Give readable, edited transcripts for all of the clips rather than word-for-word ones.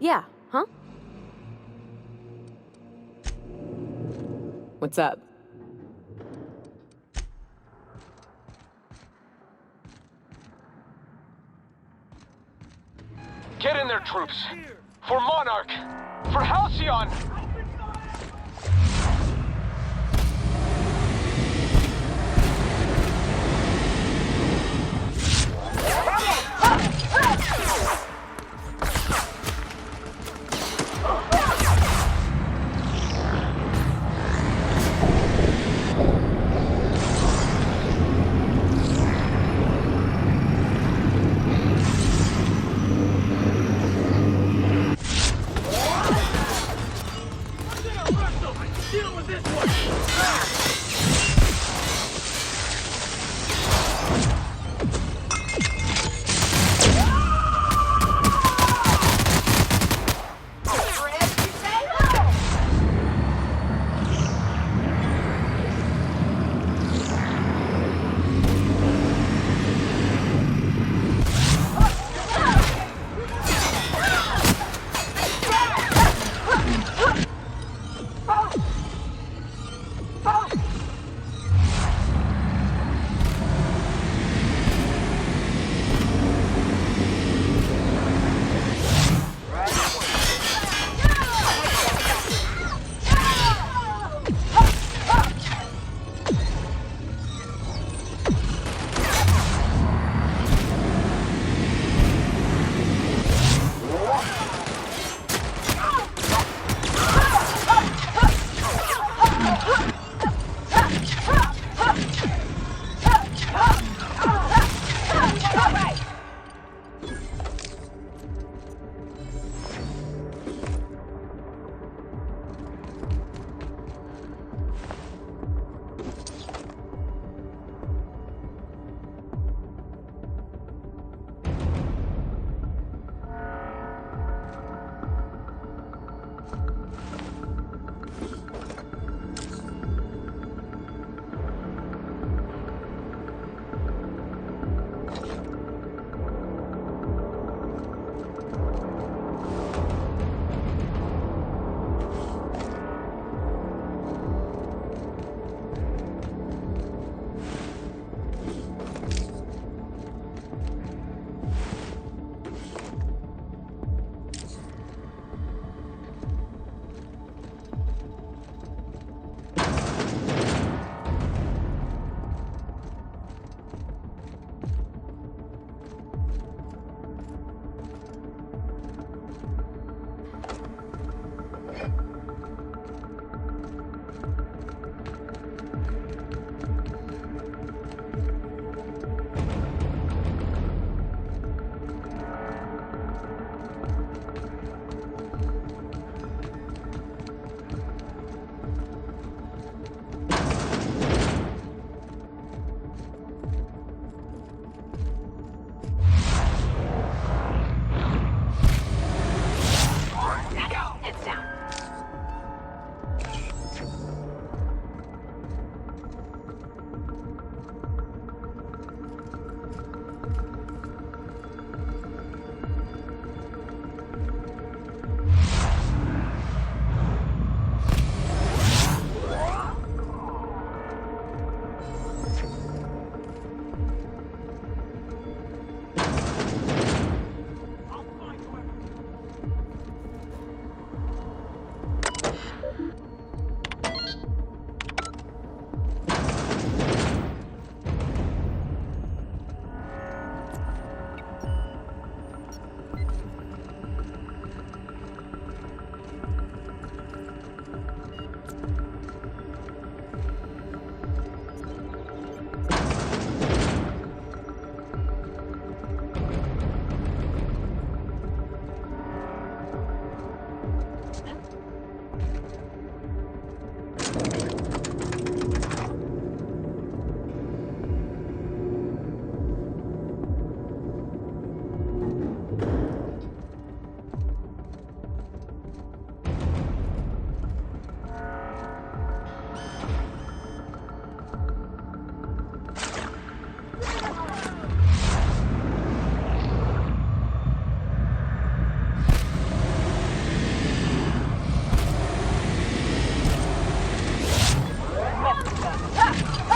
Yeah, huh? What's up? Get in there, troops! For Monarch! For Halcyon!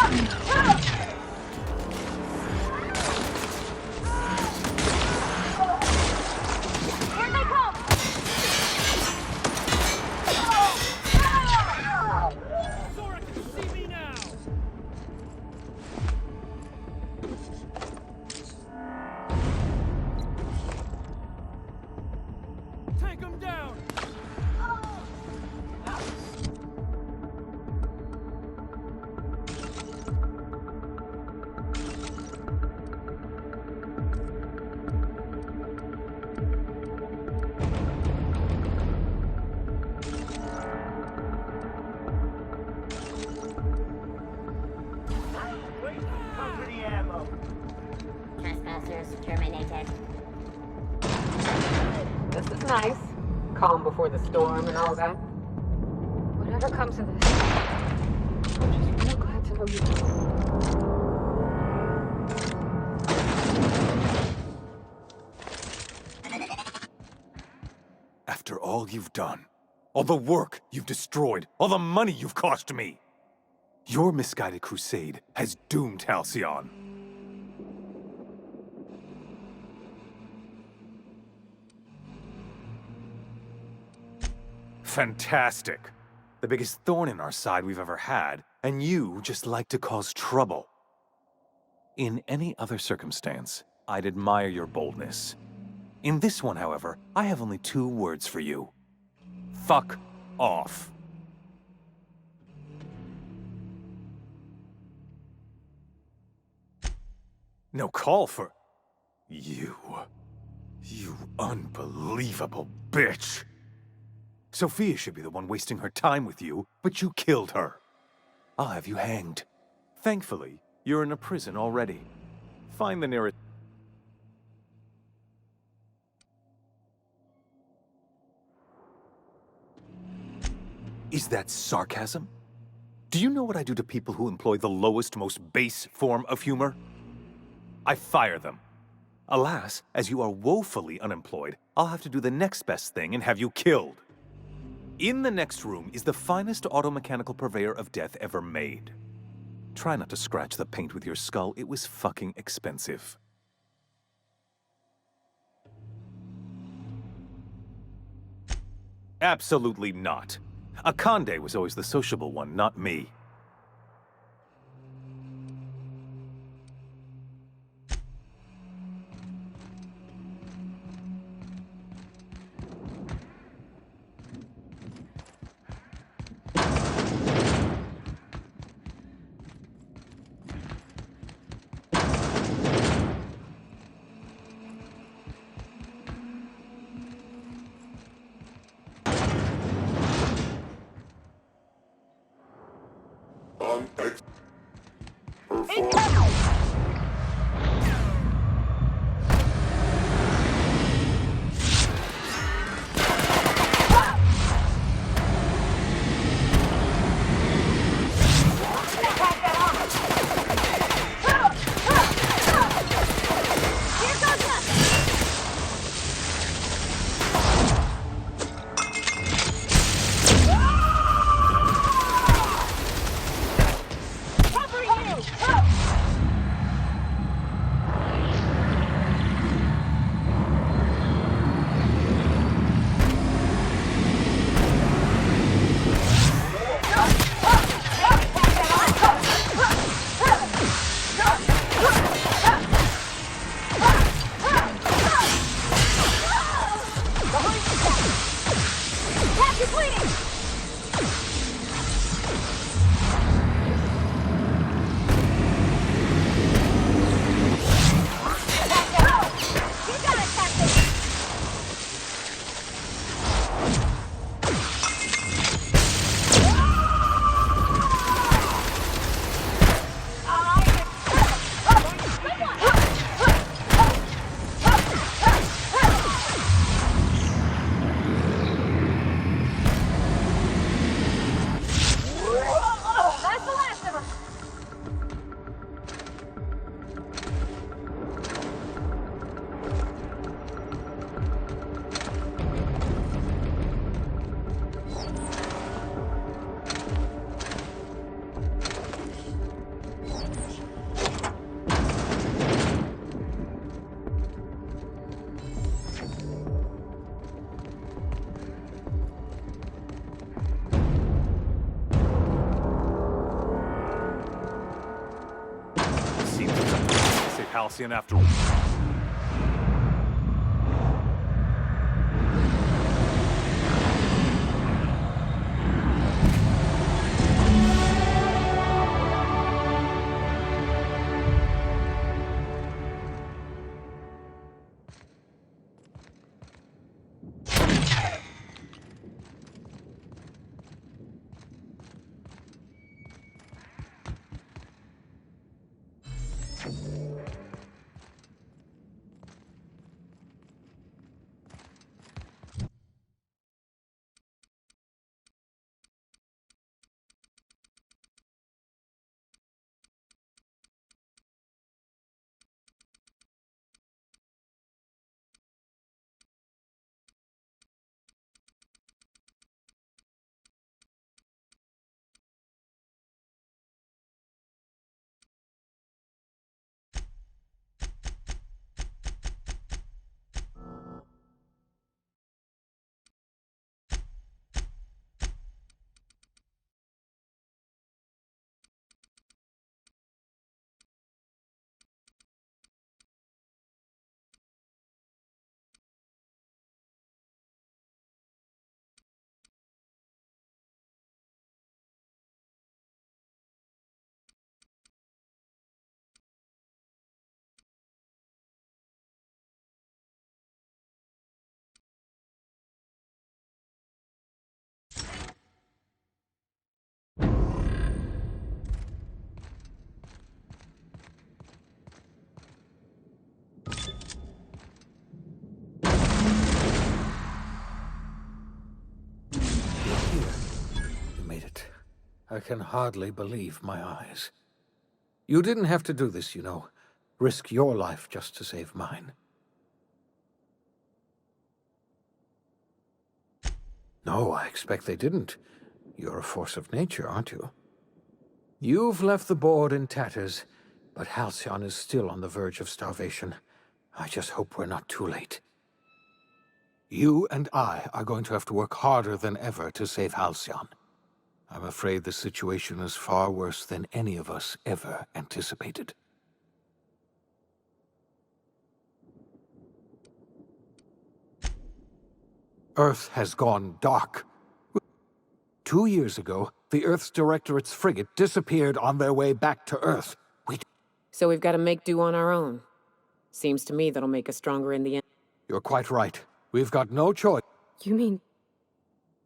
Here they come! Sora can see me now! Take him down! Company ammo. Trespassers terminated. This is nice. Calm before the storm and all that. Whatever comes of this, I'm just real glad to know you. After all you've done, all the work you've destroyed, all the money you've cost me, your misguided crusade has doomed Halcyon. Fantastic. The biggest thorn in our side we've ever had, and you just like to cause trouble. In any other circumstance, I'd admire your boldness. In this one, however, I have only 2 words for you. Fuck off. No call for... You unbelievable bitch. Sophia should be the one wasting her time with you, but you killed her. I'll have you hanged. Thankfully, you're in a prison already. Find the nearest... Is that sarcasm? Do you know what I do to people who employ the lowest, most base form of humor? I fire them. Alas, as you are woefully unemployed, I'll have to do the next best thing and have you killed. In the next room is the finest automechanical purveyor of death ever made. Try not to scratch the paint with your skull, it was fucking expensive. Absolutely not. Akande was always the sociable one, not me. Halcyon after all. You made it. I can hardly believe my eyes. You didn't have to do this, you know. Risk your life just to save mine. No, I expect they didn't. You're a force of nature, aren't you? You've left the board in tatters, but Halcyon is still on the verge of starvation. I just hope we're not too late. You and I are going to have to work harder than ever to save Halcyon. I'm afraid the situation is far worse than any of us ever anticipated. Earth has gone dark. 2 years ago, the Earth's Directorate's frigate disappeared on their way back to Earth. So we've got to make do on our own. Seems to me that'll make us stronger in the end. You're quite right. We've got no choice. You mean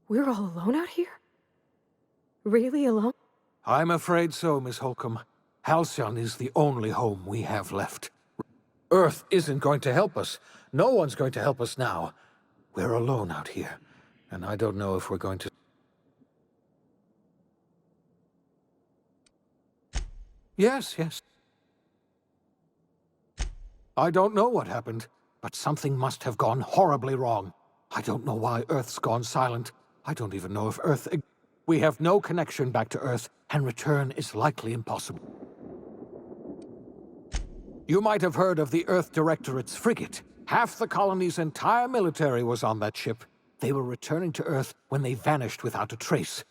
we're all alone out here? Really alone? I'm afraid so, Miss Holcomb. Halcyon is the only home we have left. Earth isn't going to help us. No one's going to help us now. We're alone out here, and I don't know if we're going to... Yes, yes. I don't know what happened, but something must have gone horribly wrong. I don't know why Earth's gone silent. I don't even know if Earth... We have no connection back to Earth, and return is likely impossible. You might have heard of the Earth Directorate's frigate. Half the colony's entire military was on that ship. They were returning to Earth when they vanished without a trace.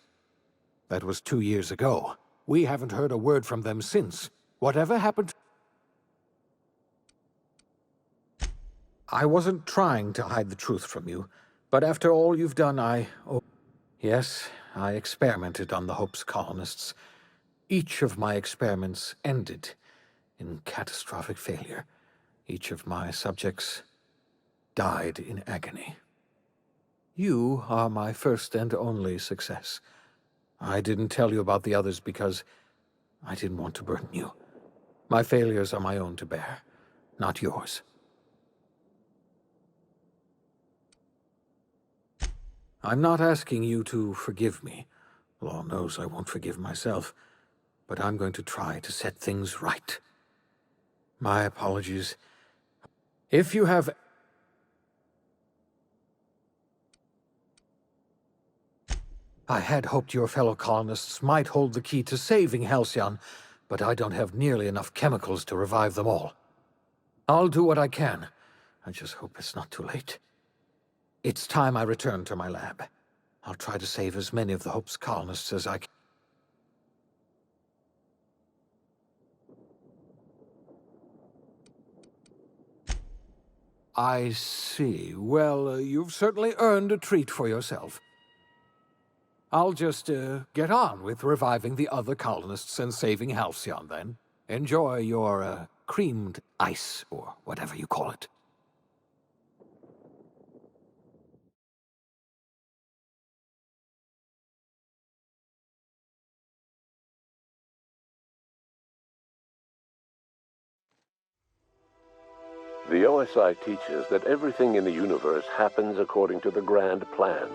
That was 2 years ago. We haven't heard a word from them since. Whatever happened... I wasn't trying to hide the truth from you, but after all you've done, Oh, yes, I experimented on the Hope's colonists. Each of my experiments ended in catastrophic failure. Each of my subjects died in agony. You are my first and only success. I didn't tell you about the others because I didn't want to burden you. My failures are my own to bear, not yours. I'm not asking you to forgive me. Law knows I won't forgive myself, but I'm going to try to set things right. My apologies. If you have... I had hoped your fellow colonists might hold the key to saving Halcyon, but I don't have nearly enough chemicals to revive them all. I'll do what I can. I just hope it's not too late. It's time I return to my lab. I'll try to save as many of the Hope's colonists as I can. I see. Well, you've certainly earned a treat for yourself. I'll just get on with reviving the other colonists and saving Halcyon, then. Enjoy your creamed ice, or whatever you call it. The OSI teaches that everything in the universe happens according to the grand plan.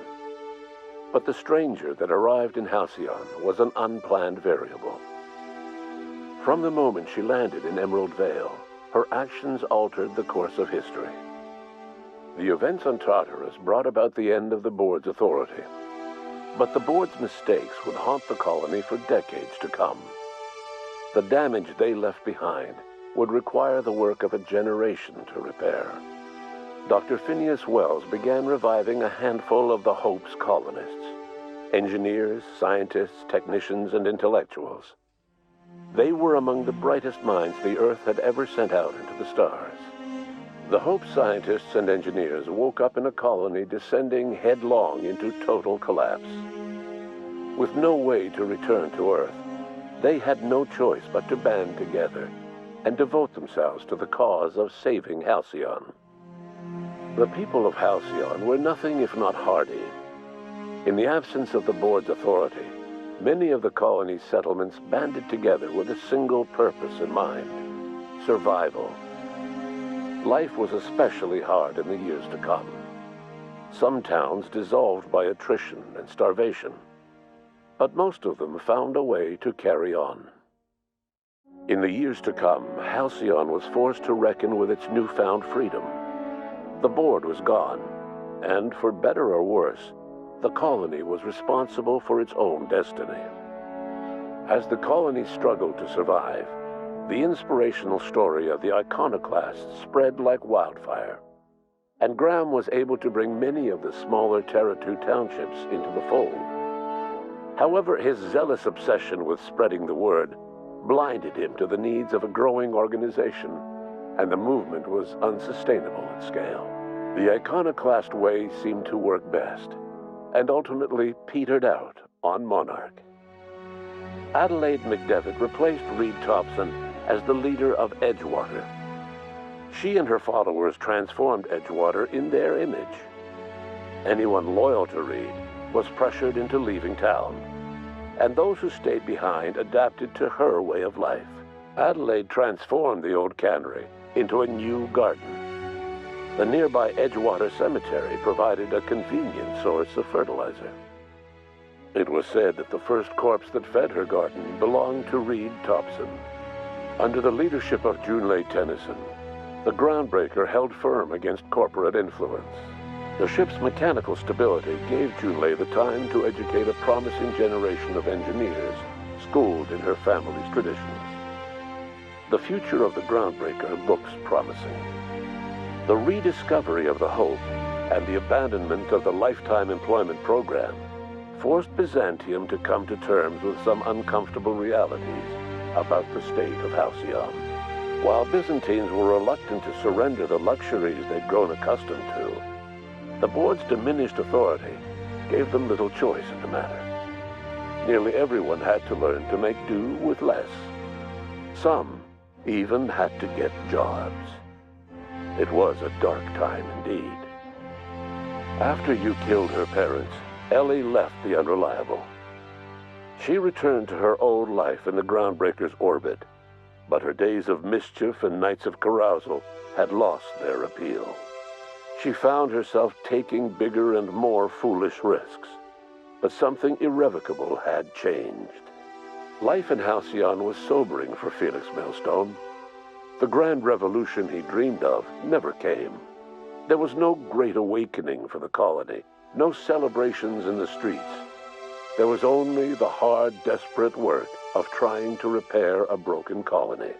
But the stranger that arrived in Halcyon was an unplanned variable. From the moment she landed in Emerald Vale, her actions altered the course of history. The events on Tartarus brought about the end of the board's authority. But the board's mistakes would haunt the colony for decades to come. The damage they left behind would require the work of a generation to repair. Dr. Phineas Wells began reviving a handful of the Hope's colonists, engineers, scientists, technicians, and intellectuals. They were among the brightest minds the Earth had ever sent out into the stars. The Hope scientists and engineers woke up in a colony descending headlong into total collapse. With no way to return to Earth, they had no choice but to band together and devote themselves to the cause of saving Halcyon. The people of Halcyon were nothing if not hardy. In the absence of the board's authority, many of the colony's settlements banded together with a single purpose in mind: survival. Life was especially hard in the years to come. Some towns dissolved by attrition and starvation, but most of them found a way to carry on. In the years to come, Halcyon was forced to reckon with its newfound freedom. The board was gone, and for better or worse, the colony was responsible for its own destiny. As the colony struggled to survive, the inspirational story of the Iconoclasts spread like wildfire, and Graham was able to bring many of the smaller Terra 2 townships into the fold. However, his zealous obsession with spreading the word blinded him to the needs of a growing organization, and the movement was unsustainable at scale. The Iconoclast way seemed to work best, and ultimately petered out on Monarch. Adelaide McDevitt replaced Reed Thompson as the leader of Edgewater. She and her followers transformed Edgewater in their image. Anyone loyal to Reed was pressured into leaving town, and those who stayed behind adapted to her way of life. Adelaide transformed the old cannery into a new garden. The nearby Edgewater Cemetery provided a convenient source of fertilizer. It was said that the first corpse that fed her garden belonged to Reed Thompson. Under the leadership of Junlei Tennyson, the Groundbreaker held firm against corporate influence. The ship's mechanical stability gave Junlei the time to educate a promising generation of engineers schooled in her family's traditions. The future of the Groundbreaker looks promising. The rediscovery of the Hope and the abandonment of the lifetime employment program forced Byzantium to come to terms with some uncomfortable realities about the state of Halcyon. While Byzantines were reluctant to surrender the luxuries they'd grown accustomed to, the board's diminished authority gave them little choice in the matter. Nearly everyone had to learn to make do with less. Some even had to get jobs. It was a dark time indeed. After you killed her parents, Ellie left the Unreliable. She returned to her old life in the Groundbreaker's orbit, but her days of mischief and nights of carousal had lost their appeal. She found herself taking bigger and more foolish risks, but something irrevocable had changed. Life in Halcyon was sobering for Felix Millstone. The grand revolution he dreamed of never came. There was no great awakening for the colony, no celebrations in the streets. There was only the hard, desperate work of trying to repair a broken colony.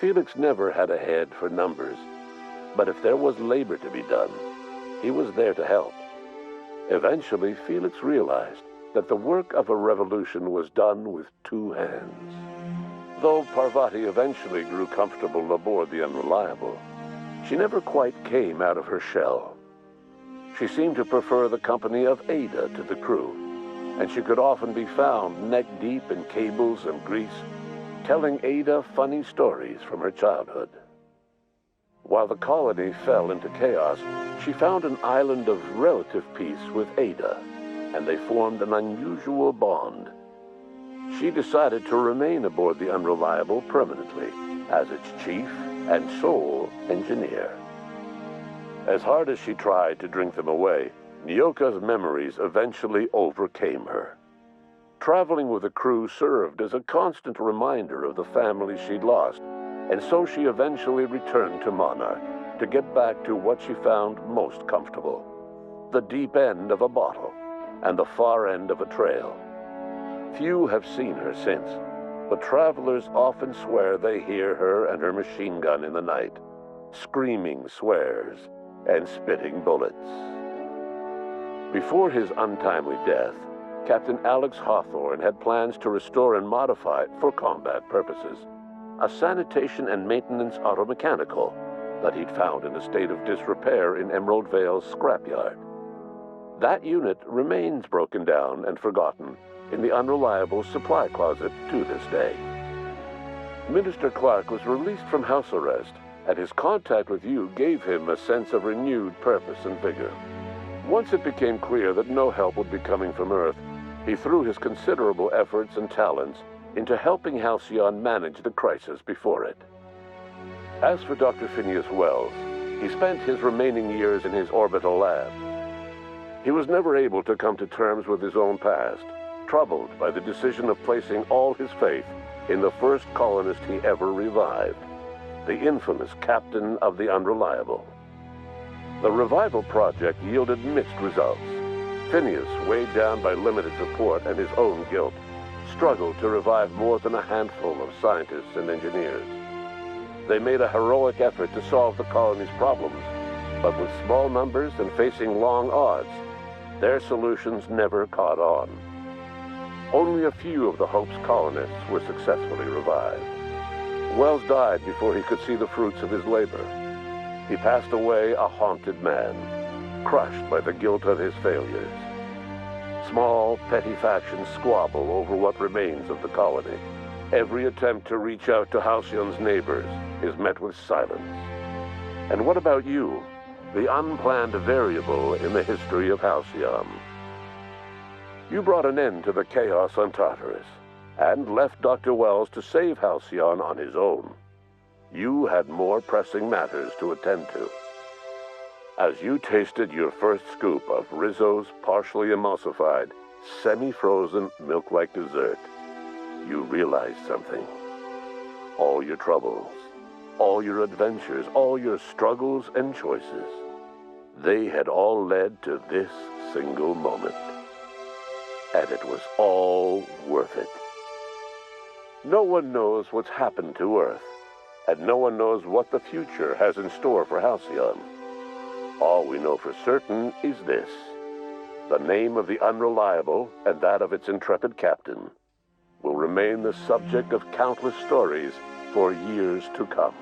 Felix never had a head for numbers, but if there was labor to be done, he was there to help. Eventually, Felix realized that the work of a revolution was done with two hands. Though Parvati eventually grew comfortable aboard the Unreliable, she never quite came out of her shell. She seemed to prefer the company of Ada to the crew, and she could often be found neck-deep in cables and grease, telling Ada funny stories from her childhood. While the colony fell into chaos, she found an island of relative peace with Ada, and they formed an unusual bond. She decided to remain aboard the Unreliable permanently as its chief and sole engineer. As hard as she tried to drink them away, Nyoka's memories eventually overcame her. Traveling with the crew served as a constant reminder of the family she'd lost, and so she eventually returned to Monarch to get back to what she found most comfortable: the deep end of a bottle and the far end of a trail. Few have seen her since, but travelers often swear they hear her and her machine gun in the night, screaming swears and spitting bullets. Before his untimely death, Captain Alex Hawthorne had plans to restore and modify, for combat purposes, a sanitation and maintenance automechanical that he'd found in a state of disrepair in Emerald Vale's scrapyard. That unit remains broken down and forgotten in the Unreliable supply closet to this day. Minister Clark was released from house arrest, and his contact with you gave him a sense of renewed purpose and vigor. Once it became clear that no help would be coming from Earth, he threw his considerable efforts and talents into helping Halcyon manage the crisis before it. As for Dr. Phineas Wells, he spent his remaining years in his orbital lab. He was never able to come to terms with his own past, troubled by the decision of placing all his faith in the first colonist he ever revived, the infamous captain of the Unreliable. The revival project yielded mixed results. Phineas, weighed down by limited support and his own guilt, struggled to revive more than a handful of scientists and engineers. They made a heroic effort to solve the colony's problems, but with small numbers and facing long odds, their solutions never caught on. Only a few of the Hope's colonists were successfully revived. Wells died before he could see the fruits of his labor. He passed away a haunted man, crushed by the guilt of his failures. Small, petty factions squabble over what remains of the colony. Every attempt to reach out to Halcyon's neighbors is met with silence. And what about you, the unplanned variable in the history of Halcyon? You brought an end to the chaos on Tartarus, and left Dr. Wells to save Halcyon on his own. You had more pressing matters to attend to. As you tasted your first scoop of Rizzo's partially emulsified, semi-frozen milk-like dessert, you realized something. All your troubles, all your adventures, all your struggles and choices, they had all led to this single moment. And it was all worth it. No one knows what's happened to Earth, and no one knows what the future has in store for Halcyon. All we know for certain is this: the name of the Unreliable and that of its intrepid captain will remain the subject of countless stories for years to come.